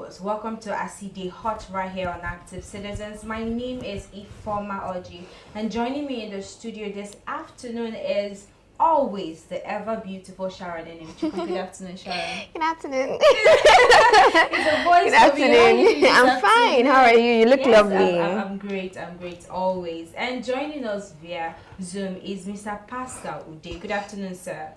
viewers, welcome to Aside Hot right here on Active Citizens. My name is Ifoma Oji, and joining me in the studio this afternoon is always the ever beautiful Sharon. Good afternoon, Sharon. Good afternoon. It's a voice. Good afternoon. I'm fine. How are you? You look lovely. I'm great. I'm great always. And joining us via Zoom is Mr. Pascal Ude. Good afternoon, sir.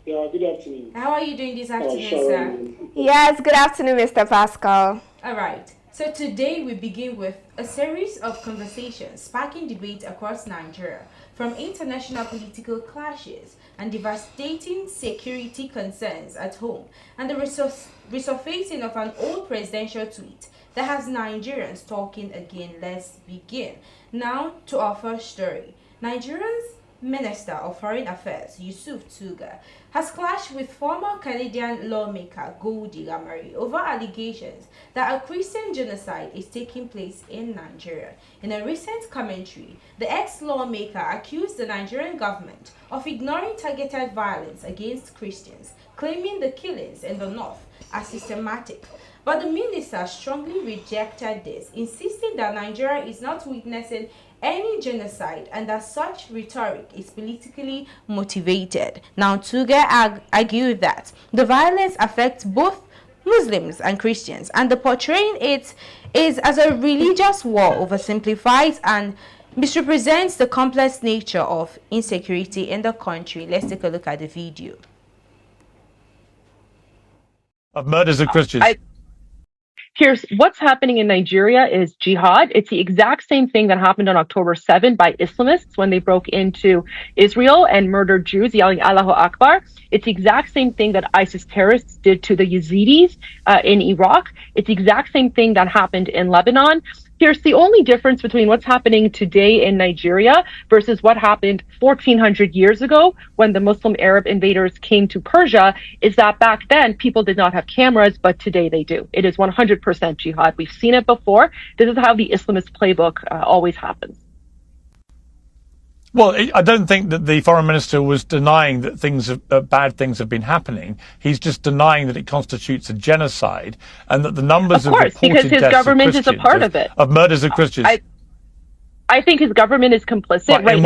Yeah, good afternoon. How are you doing this afternoon, sir? Yes, good afternoon, Mr. Pascal. All right. So today we begin with a series of conversations sparking debate across Nigeria, from international political clashes and devastating security concerns at home, and the resurfacing of an old presidential tweet that has Nigerians talking again. Let's begin. Now to our first story. Nigeria's Minister of Foreign Affairs, Yusuf Tuga, has clashed with former Canadian lawmaker Goldie Lamari over allegations that a Christian genocide is taking place in Nigeria. In a recent commentary, the ex-lawmaker accused the Nigerian government of ignoring targeted violence against Christians, claiming the killings in the north are systematic. But the minister strongly rejected this, insisting that Nigeria is not witnessing any genocide and that such rhetoric is politically motivated. Now, Tuga argued that the violence affects both Muslims and Christians, and the portraying it is as a religious war oversimplifies and misrepresents the complex nature of insecurity in the country. Let's take a look at the video. Of murders of Christians. Here's what's happening in Nigeria is jihad. It's the exact same thing that happened on October 7 by Islamists when they broke into Israel and murdered Jews yelling Allahu Akbar. It's the exact same thing that ISIS terrorists did to the Yazidis in Iraq. It's the exact same thing that happened in Lebanon. Here's the only difference between what's happening today in Nigeria versus what happened 1400 years ago when the Muslim Arab invaders came to Persia is that back then people did not have cameras, but today they do. It is 100% jihad. We've seen it before. This is how the Islamist playbook always happens. Well, I don't think that the foreign minister was denying that bad things have been happening. He's just denying that it constitutes a genocide and that the numbers of reported because his deaths government is a part of it. Of murders of Christians. I think his government is complicit. Right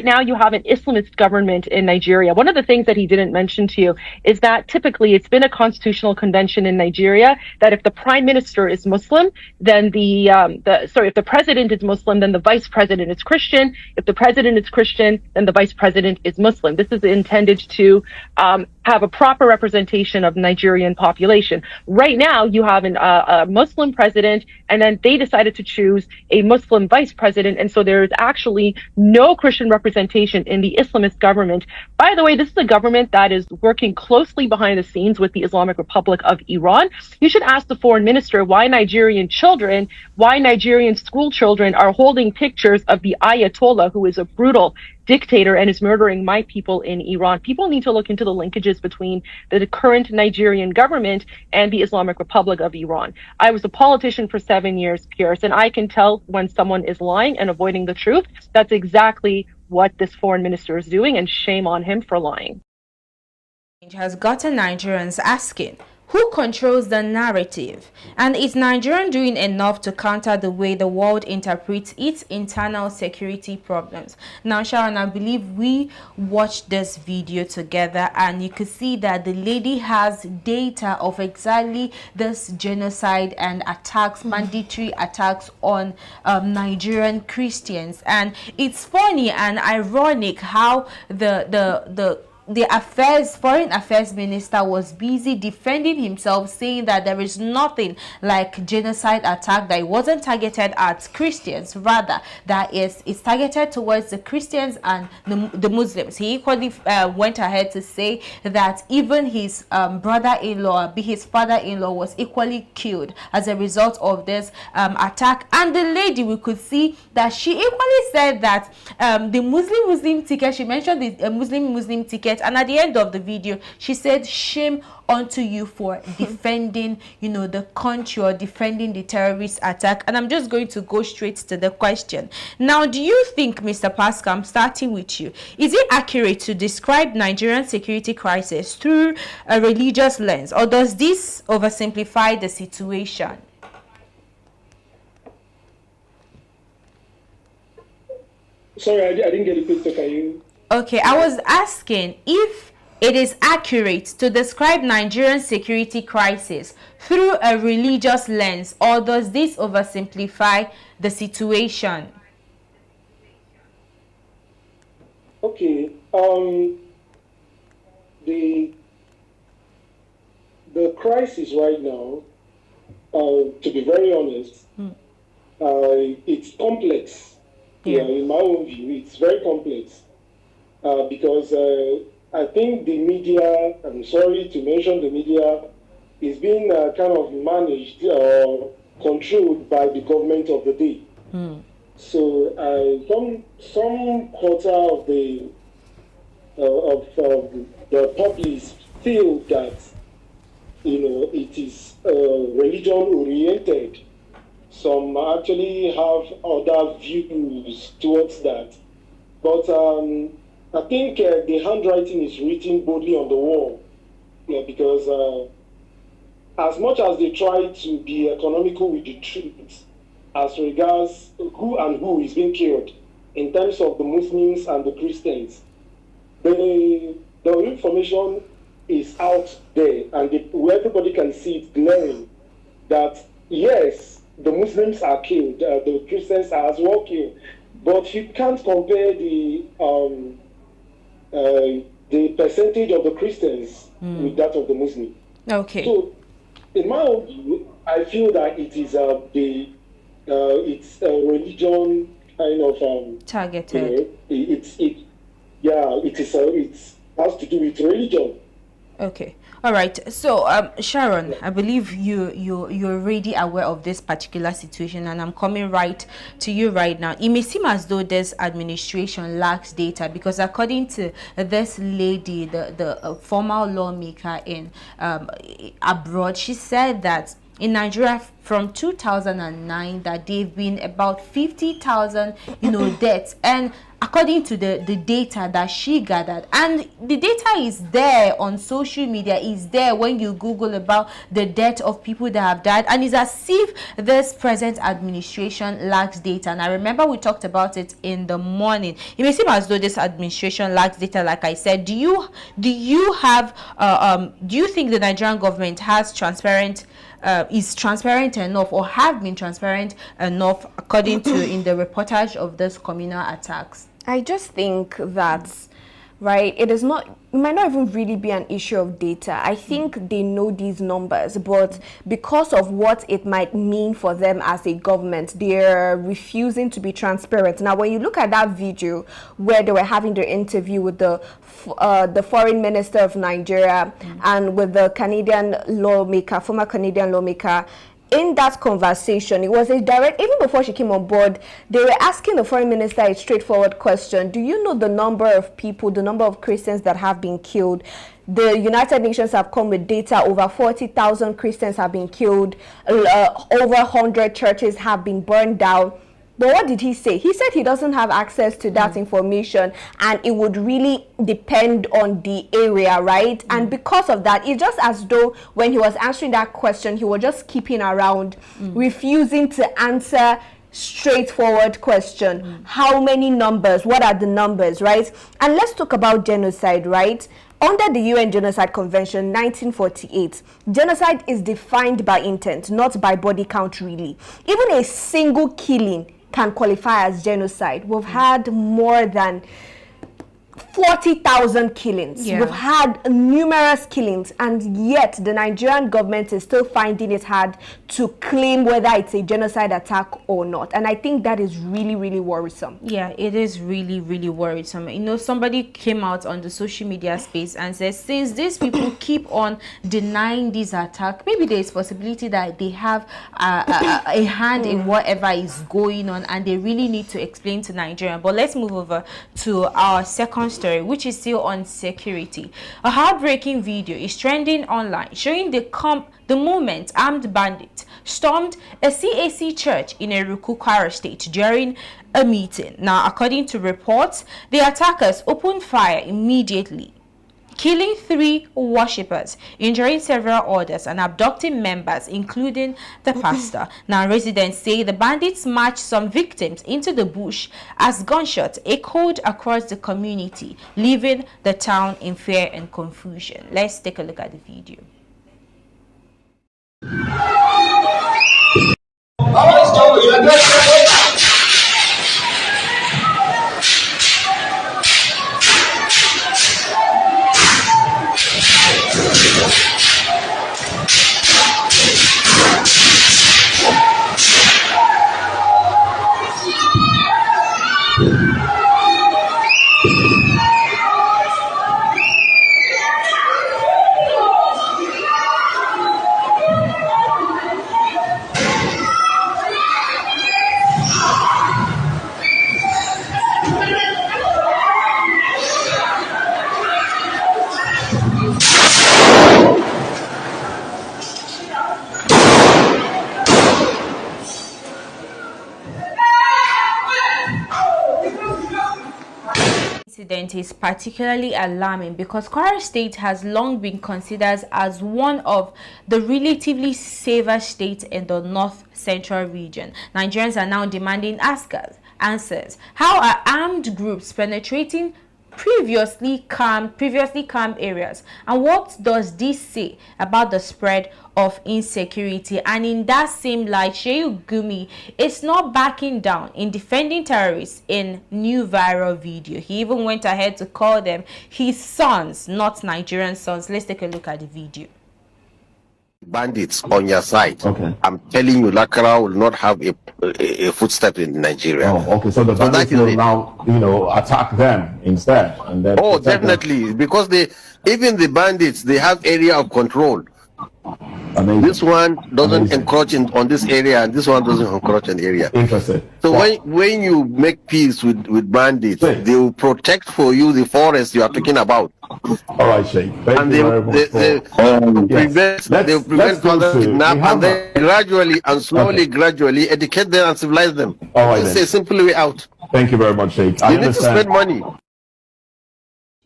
now, you have an Islamist government in Nigeria. One of the things that he didn't mention to you is that typically it's been a constitutional convention in Nigeria that if the prime minister is Muslim, then if the president is Muslim, then the vice president is Christian. If the president is Christian, then the vice president is Muslim. This is intended to have a proper representation of the Nigerian population. Right now, you have a Muslim president, and then they decided to choose a Muslim vice president, and so there is actually no Christian representation in the Islamist government. By the way, this is a government that is working closely behind the scenes with the Islamic Republic of Iran. You should ask the foreign minister why Nigerian school children are holding pictures of the Ayatollah, who is a brutal dictator and is murdering my people in Iran. People need to look into the linkages between the current Nigerian government and the Islamic Republic of Iran. I was a politician for 7 years, Pierce, and I can tell when someone is lying and avoiding the truth. That's exactly what this foreign minister is doing, and shame on him for lying. It has gotten Nigerians asking, who controls the narrative? And is Nigeria doing enough to counter the way the world interprets its internal security problems? Now, Sharon, I believe we watched this video together, and you could see that the lady has data of exactly this genocide and attacks, mandatory attacks on Nigerian Christians. And it's funny and ironic how the foreign affairs minister was busy defending himself, saying that there is nothing like genocide attack, that it wasn't targeted at Christians, rather that it's targeted towards the Christians and the Muslims. He equally went ahead to say that even his brother-in-law, his father-in-law, was equally killed as a result of this attack. And the lady, we could see that she equally said that the Muslim ticket, she mentioned the Muslim ticket target. And at the end of the video, she said, shame onto you for defending, you know, the country or defending the terrorist attack. And I'm just going to go straight to the question. Now, do you think, Mr. Pascal, I'm starting with you, is it accurate to describe Nigerian security crisis through a religious lens, or does this oversimplify the situation? Sorry, I didn't get the question. Can you? Okay, I was asking if it is accurate to describe Nigerian security crisis through a religious lens, or does this oversimplify the situation? Okay. The crisis right now, to be very honest, it's complex. Yeah, in my own view, it's very complex because I think the media, I'm sorry to mention the media, is being kind of managed or controlled by the government of the day. So some quarter of the populace feel that, you know, it is religion oriented. Some actually have other views towards that. But I think the handwriting is written boldly on the wall. Yeah, because as much as they try to be economical with the truth as regards who is being killed in terms of the Muslims and the Christians, the information is out there, and everybody can see it glaring that, yes, the Muslims are killed, the Christians are as well killed, but you can't compare the percentage of the Christians with that of the Muslims. Okay. So, in my own view, I feel that it is it's a religion kind of targeted. You know, it has to do with religion. Okay. All right. So, Sharon, I believe you're already aware of this particular situation, and I'm coming right to you right now. It may seem as though this administration lacks data, because according to this lady, the former lawmaker in abroad, she said that in Nigeria from 2009 that they've been about 50,000, you know, deaths, and according to the data that she gathered, and the data is there on social media, is there when you Google about the death of people that have died, and it's as if this present administration lacks data. And I remember we talked about it in the morning. It may seem as though this administration lacks data. Like I said, do you have do you think the Nigerian government has is transparent enough, or have been transparent enough, according to in the reportage of this communal attacks? I just think that, right, it might not even really be an issue of data. I think they know these numbers, but because of what it might mean for them as a government, they're refusing to be transparent. Now, when you look at that video where they were having their interview with the foreign minister of Nigeria and with the Canadian lawmaker, former Canadian lawmaker, in that conversation, it was a direct, even before she came on board, they were asking the foreign minister a straightforward question. Do you know the number of people, the number of Christians that have been killed? The United Nations have come with data. Over 40,000 Christians have been killed. Over 100 churches have been burned down. But what did he say? He said he doesn't have access to that information, and it would really depend on the area, right? And because of that, it's just as though when he was answering that question, he was just keeping around, refusing to answer straightforward question. How many numbers? What are the numbers, right? And let's talk about genocide, right? Under the UN Genocide Convention 1948, genocide is defined by intent, not by body count, really. Even a single killing can qualify as genocide. We've had more than 40,000 killings. We've had numerous killings, and yet the Nigerian government is still finding it hard to claim whether it's a genocide attack or not. And I think that is really, really worrisome. Yeah, it is really, really worrisome. You know, somebody came out on the social media space and said, since these people keep on denying this attack, maybe there is possibility that they have a hand in whatever is going on, and they really need to explain to Nigeria. But let's move over to our second second story, which is still on security. A heartbreaking video is trending online showing the moment armed bandits stormed a CAC church in Eruku, Kwara State during a meeting. Now, according to reports, the attackers opened fire immediately, killing 3 worshippers, injuring several others, and abducting members, including the pastor. Now, residents say the bandits marched some victims into the bush as gunshots echoed across the community, leaving the town in fear and confusion. Let's take a look at the video. Incident is particularly alarming because Kwara State has long been considered as one of the relatively safer states in the north central region. Nigerians are now demanding answers. How are armed groups penetrating previously calm areas, and what does this say about the spread of insecurity? And in that same light, Shehu Gumi is not backing down in defending terrorists in new viral video. He even went ahead to call them his sons, not Nigerian sons. Let's take a look at the video. Bandits on your side. Okay. I'm telling you, Lakara will not have a footstep in Nigeria. Oh, okay. So the bandits will now, attack them instead, and then. Oh, definitely, because even the bandits, they have area of control. Amazing. This one doesn't encroach on this area, and this one doesn't encroach on the area. Interesting. So when you make peace with bandits, they will protect for you the forest you are talking about. All right, Sheikh. And they will prevent further kidnap, and then gradually and slowly, gradually educate them and civilize them. All right, it's a simple way out. Thank you very much, Sheikh. You need to spend money.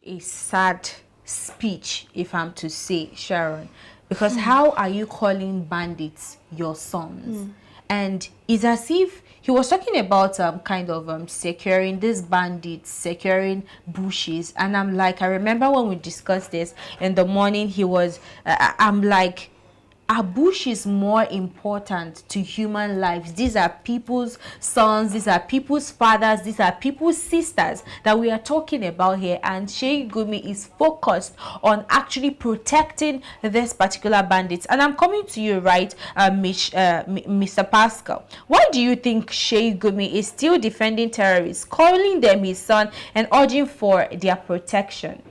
A sad speech, if I'm to say, Sharon. Because how are you calling bandits your sons? And it's as if he was talking about securing these bandits, securing bushes. And I'm like, I remember when we discussed this in the morning, he was, I'm like, a bush is more important to human lives. These are people's sons, these are people's fathers, these are people's sisters that we are talking about here. And Sheikh Gumi is focused on actually protecting this particular bandits. And I'm coming to you, right, Mr. Pascal. Why do you think Sheikh Gumi is still defending terrorists, calling them his son, and urging for their protection?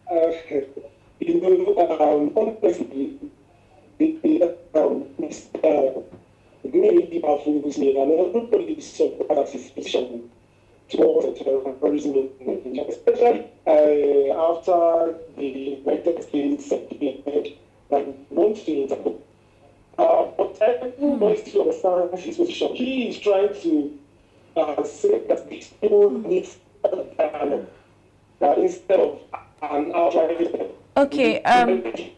Honestly, really powerful with me, and everybody is surprised his position towards terrorism in Nigeria, especially after the United States made like one thing. But everybody still understands his position. He is trying to say that these people need dialogue instead of an outright. Okay, okay,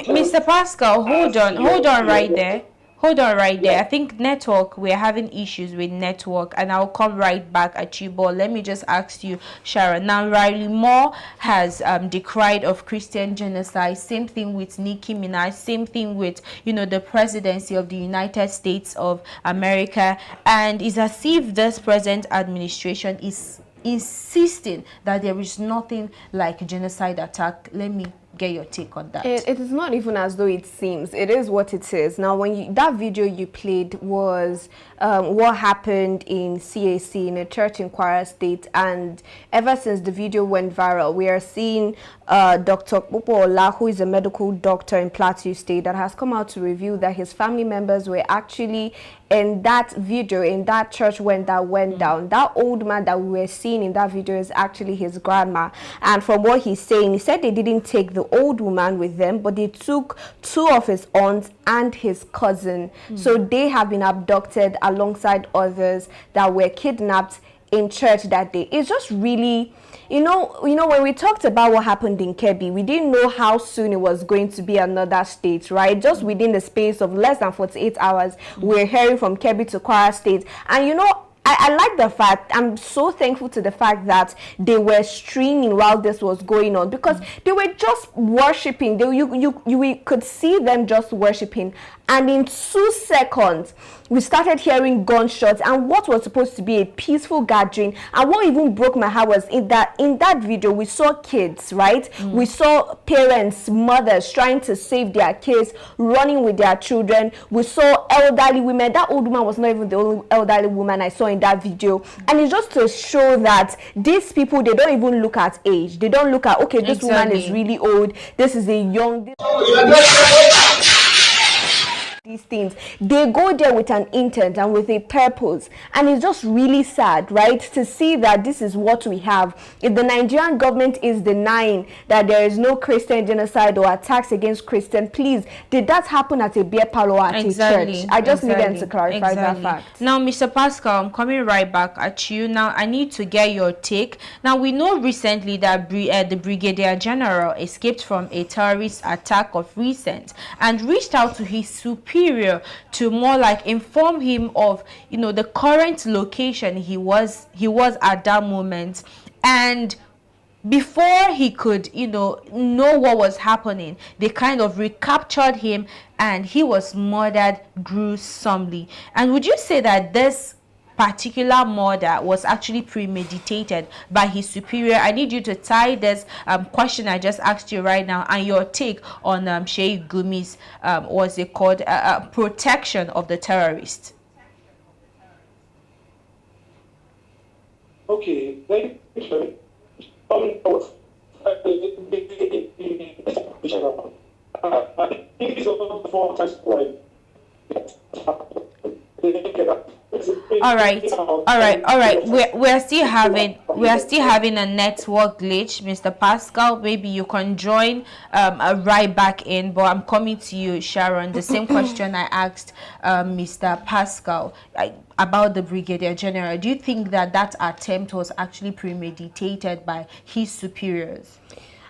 Mr. Pascal, hold on right there. I think network, we're having issues with network, and I'll come right back at you. But let me just ask you, Sharon. Now, Riley Moore has decried of Christian genocide. Same thing with Nicki Minaj. Same thing with, the presidency of the United States of America. And it's as if this present administration is insisting that there is nothing like genocide attack. Let me get your take on that. It is not even as though it seems. It is what it is. Now, when that video you played was what happened in CAC, in a church in Kwara State, and ever since the video went viral, we are seeing Dr. Popo Ola, who is a medical doctor in Plateau State, that has come out to reveal that his family members were actually in that video, in that church when that went down. That old man that we were seeing in that video is actually his grandma. And from what he's saying, he said they didn't take the old woman with them, but they took 2 of his aunts and his cousin. So they have been abducted alongside others that were kidnapped in church that day. It's just really, you know, when we talked about what happened in Kebbi, we didn't know how soon it was going to be another state, right? Just within the space of less than 48 hours, we're hearing from Kebbi to Kwara State. And you know, I like the fact, I'm so thankful to the fact that they were streaming while this was going on, because they were just worshiping. We could see them just worshiping, and in 2 seconds we started hearing gunshots, and what was supposed to be a peaceful gathering. And what even broke my heart was in that video we saw kids, right? We saw parents, mothers trying to save their kids, running with their children. We saw elderly women. That old woman was not even the only elderly woman I saw in that video. And it's just to show that these people, they don't even look at age. They don't look at, okay, this woman is really old, this is a young, these things. They go there with an intent and with a purpose, and it's just really sad, right, to see that this is what we have. If the Nigerian government is denying that there is no Christian genocide or attacks against Christian, please, did that happen at a beer parlor or at a church? I just need them to clarify that fact. Now, Mr. Pascal, I'm coming right back at you. Now, I need to get your take. Now, we know recently that the Brigadier General escaped from a terrorist attack of recent and reached out to his superior to more like inform him of, you know, the current location he was at that moment. And before he could, you know what was happening, they kind of recaptured him and he was murdered gruesomely. And would you say that this particular murder was actually premeditated by his superior? I need you to tie this question I just asked you right now and your take on Sheikh Gumi's what's it called, protection of the terrorists. Okay, thank you. All right. We're still having a network glitch, Mr. Pascal. Maybe you can join right back in, but I'm coming to you, Sharon. The same question I asked Mr. Pascal about the Brigadier General. Do you think that attempt was actually premeditated by his superiors?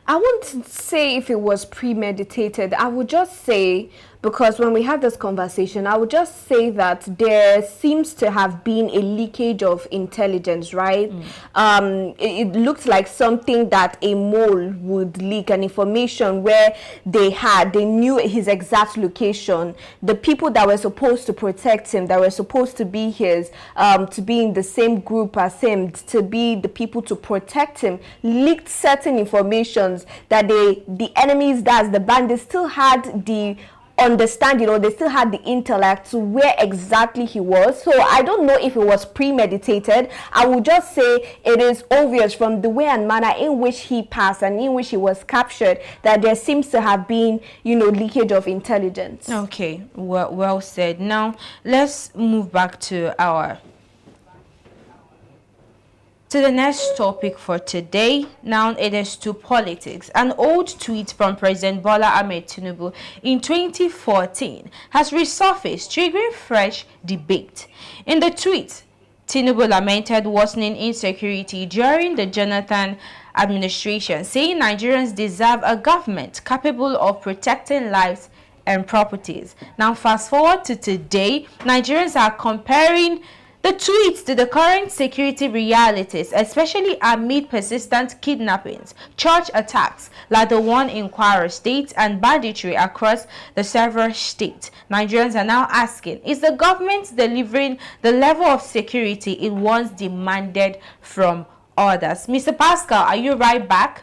I wouldn't say if it was premeditated. I would just say, because when we had this conversation, I would just say that there seems to have been a leakage of intelligence, right? It looked like something that a mole would leak, an information where they knew his exact location. The people that were supposed to protect him, that were supposed to be his, to be in the same group as him, to be the people to protect him, leaked certain informations that the enemies, that's the bandits, still had the understanding, or they still had the intellect to where exactly he was. So I don't know if it was premeditated. I would just say it is obvious from the way and manner in which he passed and in which he was captured that there seems to have been, leakage of intelligence. Okay, well said. Now let's move back to the next topic for today. Now it is to politics. An old tweet from President Bola Ahmed Tinubu in 2014 has resurfaced, triggering fresh debate. In the tweet, Tinubu lamented worsening insecurity during the Jonathan administration, saying Nigerians deserve a government capable of protecting lives and properties. Now fast forward to today, Nigerians are comparing the tweets to the current security realities, especially amid persistent kidnappings, church attacks like the one in Kwara State, and banditry across the several states. Nigerians are now asking, is the government delivering the level of security it once demanded from others? Mr. Pascal, are you right back?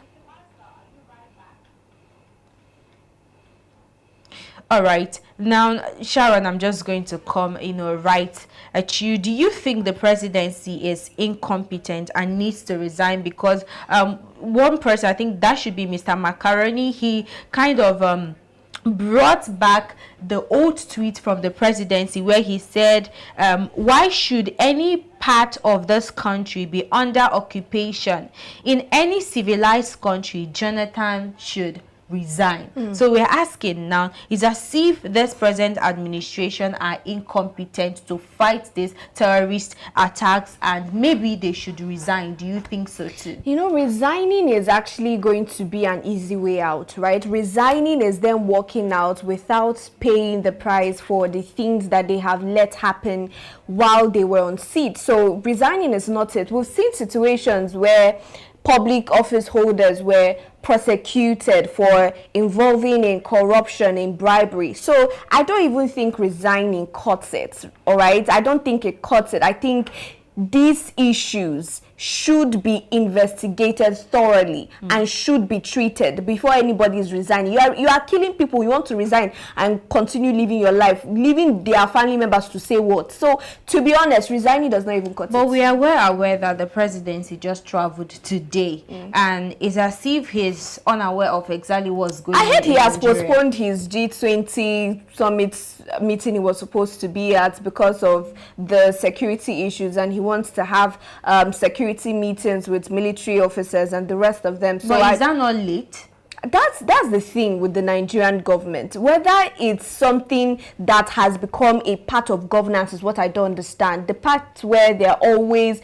All right. Now, Sharon, I'm just going to come, right at you. Do you think the presidency is incompetent and needs to resign? Because one person, I think that should be Mr. Macaroni, he kind of brought back the old tweet from the presidency where he said, why should any part of this country be under occupation? In any civilized country, Jonathan should resign. So we're asking now, is as if this present administration are incompetent to fight these terrorist attacks and maybe they should resign. Do you think so too? Resigning is actually going to be an easy way out, right? Resigning is them walking out without paying the price for the things that they have let happen while they were on seat. So resigning is not it. We've seen situations where public office holders were prosecuted for involving in corruption, in bribery. So I don't even think resigning cuts it, all right? I don't think it cuts it. I think these issues should be investigated thoroughly and should be treated before anybody is resigning. You are killing people. You want to resign and continue living your life, leaving their family members to say what? So to be honest, resigning does not even cut it. But we are well aware that the presidency just traveled today and it's as if he's unaware of exactly what's going on. I heard he has postponed his G20 summit meeting he was supposed to be at because of the security issues, and he wants to have security meetings with military officers and the rest of them. So but is that not late? That's the thing with the Nigerian government. Whether it's something that has become a part of governance is what I don't understand. The part where they are always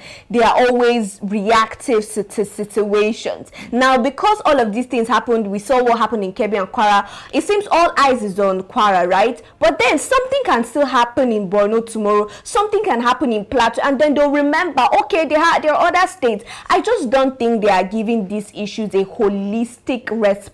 reactive to situations. Now, because all of these things happened, we saw what happened in Kebbi and Kwara. It seems all eyes is on Kwara, right? But then something can still happen in Borno tomorrow. Something can happen in Plateau, and then they'll remember, okay, there are other states. I just don't think they are giving these issues a holistic response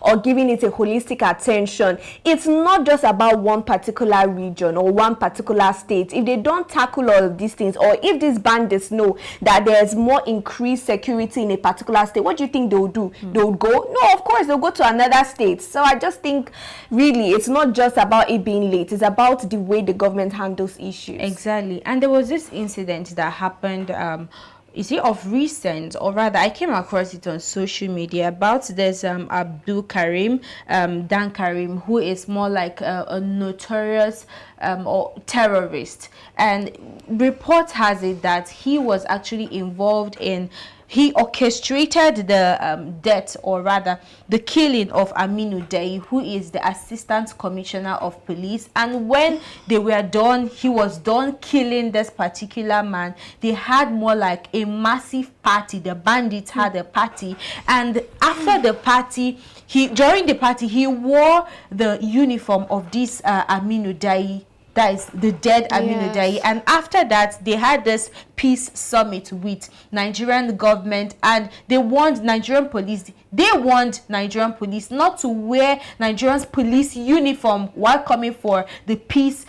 or giving it a holistic attention. It's not just about one particular region or one particular state. If they don't tackle all of these things, or if these bandits know that there's more increased security in a particular state, what do you think they'll do? They'll go? No, of course, they'll go to another state. So I just think, really, it's not just about it being late. It's about the way the government handles issues. Exactly. And there was this incident that happened of recent, or rather I came across it on social media about this Abdul Karim, Dan Karim, who is more like a notorious or terrorist, and report has it that he was actually involved in, he orchestrated the death, or rather the killing of Aminu Dei, who is the Assistant Commissioner of Police. And when they were done, he was done killing this particular man, they had more like a massive party. The bandits had a party, and after the party, during the party he wore the uniform of this Aminu Dei, that is the dead Aminu Dai. And after that, they had this peace summit with Nigerian government, and they warned Nigerian police. They warned Nigerian police not to wear Nigerian police uniform while coming for the peace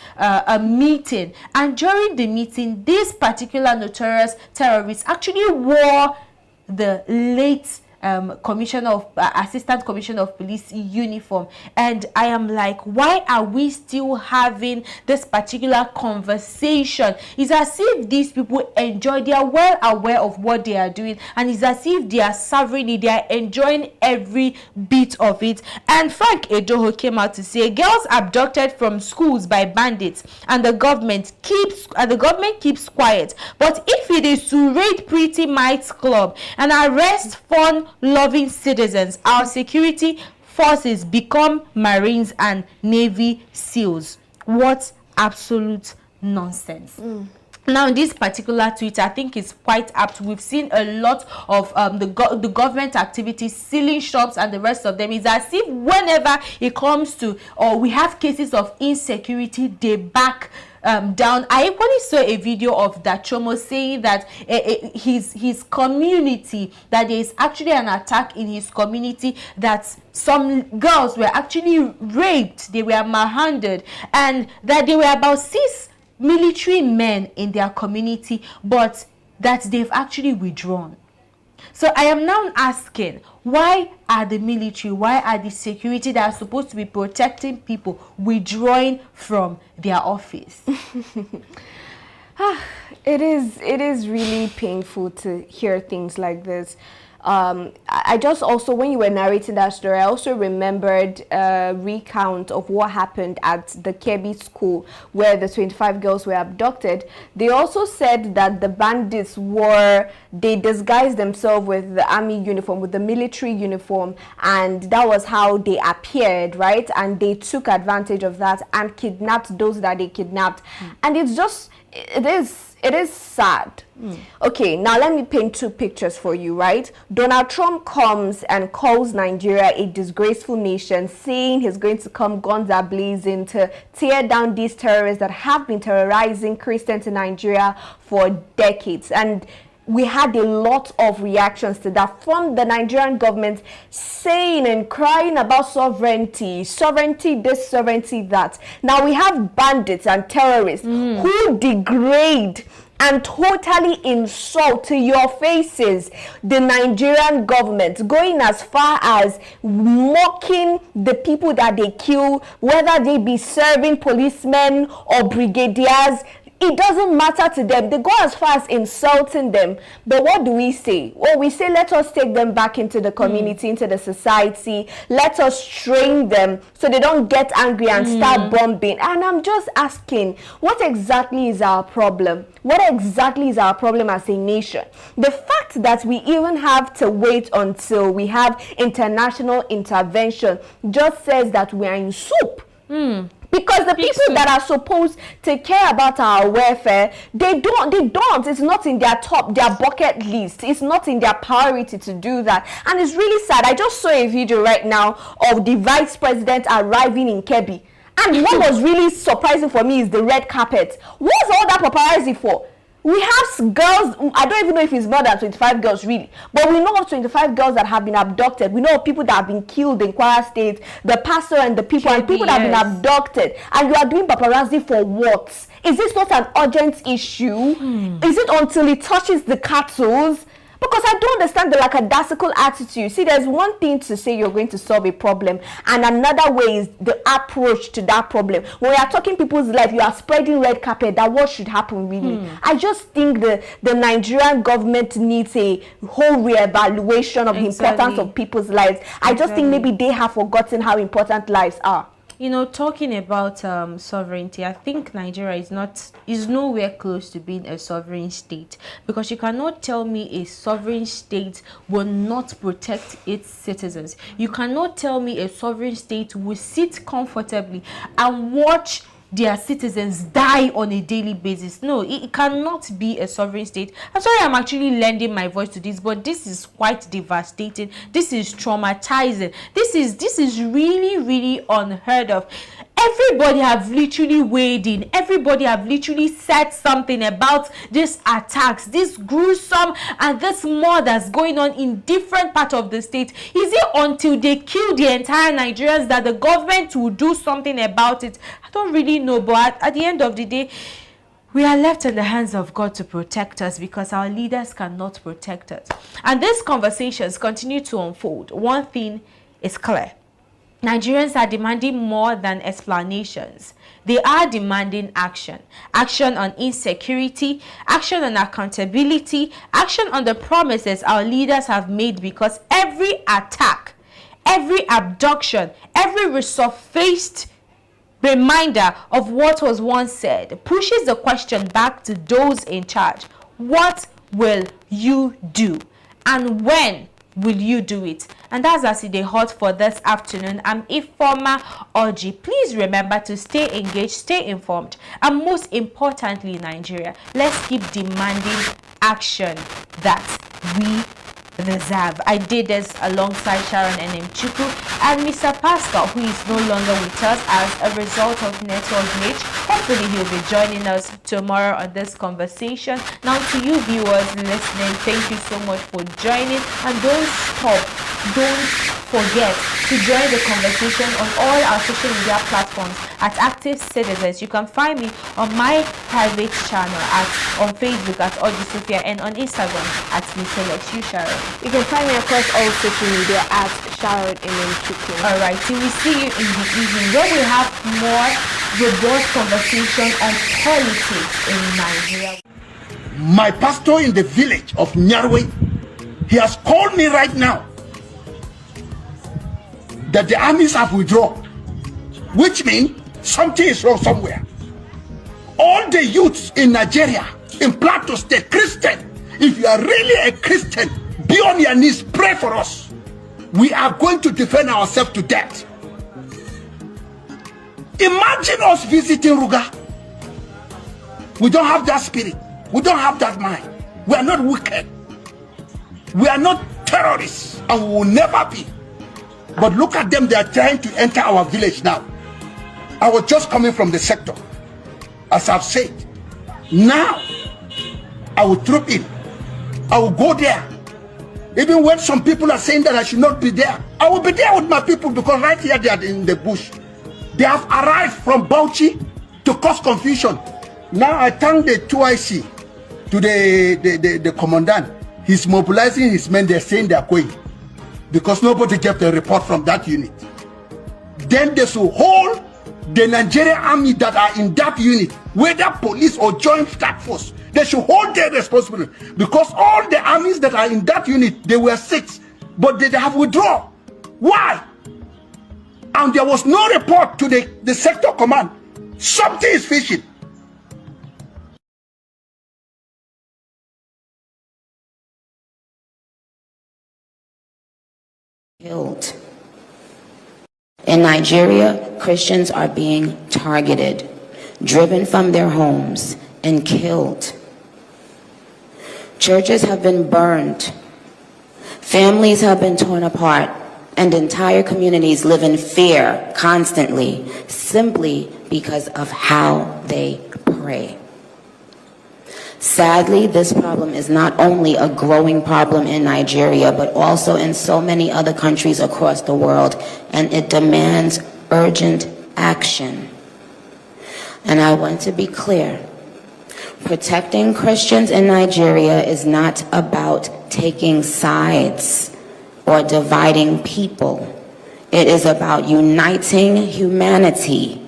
meeting. And during the meeting, this particular notorious terrorist actually wore the late Assistant Commissioner of Police uniform. And I am like, why are we still having this particular conversation? It's as if these people enjoy, they are well aware of what they are doing, and it's as if they are savoring it, they are enjoying every bit of it. And Frank Edoho came out to say, girls abducted from schools by bandits, and the government keeps quiet. But if it is to raid Pretty Mites Club and arrest fun-loving citizens, our security forces become Marines and Navy SEALs. What absolute nonsense. Now, this particular tweet, I think, is quite apt. We've seen a lot of the government activities, sealing shops and the rest of them. It's as if whenever it comes to, or we have cases of insecurity, they back down. I equally saw a video of Dachomo saying that his community, that there is actually an attack in his community, that some girls were actually raped, they were manhandled, and that there were about 6 military men in their community, but that they've actually withdrawn. So I am now asking, why are the military, why are the security that are supposed to be protecting people withdrawing from their office? It is really painful to hear things like this. I just also, when you were narrating that story, I also remembered a recount of what happened at the Kebbi school where the 25 girls were abducted. They also said that the bandits they disguised themselves with the army uniform, with the military uniform, and that was how they appeared, right? And they took advantage of that and kidnapped those that they kidnapped. And it's just, it is sad. Okay, now let me paint two pictures for you, right? Donald Trump comes and calls Nigeria a disgraceful nation, saying he's going to come guns are blazing to tear down these terrorists that have been terrorizing Christians in Nigeria for decades. And we had a lot of reactions to that from the Nigerian government, saying and crying about sovereignty this, sovereignty that. Now we have bandits and terrorists who degrade and totally insult to your faces the Nigerian government, going as far as mocking the people that they kill, whether they be serving policemen or brigadiers. It doesn't matter to them. They go as far as insulting them. But what do we say? Well, we say, let us take them back into the community, into the society. Let us train them so they don't get angry and start bombing. And I'm just asking, what exactly is our problem? What exactly is our problem as a nation? The fact that we even have to wait until we have international intervention just says that we are in soup. Because the people that are supposed to care about our welfare, they don't. It's not in their bucket list. It's not in their priority to do that. And it's really sad. I just saw a video right now of the vice president arriving in Kebbi. And what was really surprising for me is the red carpet. What's all that paparazzi for? We have girls, I don't even know if it's more than 25 girls really, but we know of 25 girls that have been abducted. We know of people that have been killed in Kwara State, the pastor and the people, and people that have been abducted. And you are doing paparazzi for what? Is this not an urgent issue? Is it until it touches the cattle? Because I don't understand the lackadaisical attitude. See, there's one thing to say you're going to solve a problem, and another way is the approach to that problem. When you are talking people's life, you are spreading red carpet. That what should happen really? I just think the Nigerian government needs a whole reevaluation of the importance of people's lives. I just think maybe they have forgotten how important lives are. You know, talking about sovereignty, I think Nigeria is nowhere close to being a sovereign state, because you cannot tell me a sovereign state will not protect its citizens. You cannot tell me a sovereign state will sit comfortably and watch their citizens die on a daily basis. No, it cannot be a sovereign state. I'm sorry I'm actually lending my voice to this, but this is quite devastating. This is traumatizing. This is really, really unheard of. Everybody have literally weighed in. Everybody have literally said something about these attacks, this gruesome and this murders going on in different parts of the state. Is it until they kill the entire Nigerians that the government will do something about it? I don't really know, but at the end of the day, we are left in the hands of God to protect us, because our leaders cannot protect us. And these conversations continue to unfold. One thing is clear. Nigerians are demanding more than explanations. They are demanding action. Action on insecurity, action on accountability, action on the promises our leaders have made, because every attack, every abduction, every resurfaced reminder of what was once said pushes the question back to those in charge. What will you do? And when will you do it? And that's as it is hot for this afternoon. I'm Ifeoma Oji. Please remember to stay engaged, stay informed, and most importantly, Nigeria, let's keep demanding action that we deserve. I did this alongside Sharon and Mchuku and Mr. Pascal, who is no longer with us as a result of network glitch. Hopefully he'll be joining us tomorrow on this conversation. Now to you viewers listening, thank you so much for joining, and don't stop, don't forget to join the conversation on all our social media platforms at Active Citizens. You can find me on my private channel on Facebook at Odusufia and on Instagram at Mr. Sharon. You can find me across all social media at Sharon Chuku. Alright, till we see you in the evening where we have more robust conversation on politics in Nigeria. My pastor in the village of Nyarwe, he has called me right now that the armies have withdrawn, which means something is wrong somewhere. All the youths in Nigeria, in Plateau State, Christian, if you are really a Christian, be on your knees, pray for us. We are going to defend ourselves to death. Imagine us visiting Ruga. We don't have that spirit. We don't have that mind. We are not wicked. We are not terrorists, and we will never be. But look at them, they are trying to enter our village now. I was just coming from the sector, as I've said. Now, I will troop in. I will go there. Even when some people are saying that I should not be there, I will be there with my people, because right here they are in the bush. They have arrived from Bauchi to cause confusion. Now I thank the 2IC, to the commandant. He's mobilizing his men. They're saying they're going, because nobody gave the report from that unit. Then they should hold the Nigerian army that are in that unit, whether police or joint staff force. They should hold their responsibility, because all the armies that are in that unit, they were 6, but they have withdrawn. Why? And there was no report to the sector command. Something is fishy. Killed. In Nigeria, Christians are being targeted, driven from their homes, and killed. Churches have been burned. Families have been torn apart, and entire communities live in fear constantly, simply because of how they pray. Sadly, this problem is not only a growing problem in Nigeria, but also in so many other countries across the world, and it demands urgent action. And I want to be clear. Protecting Christians in Nigeria is not about taking sides or dividing people. It is about uniting humanity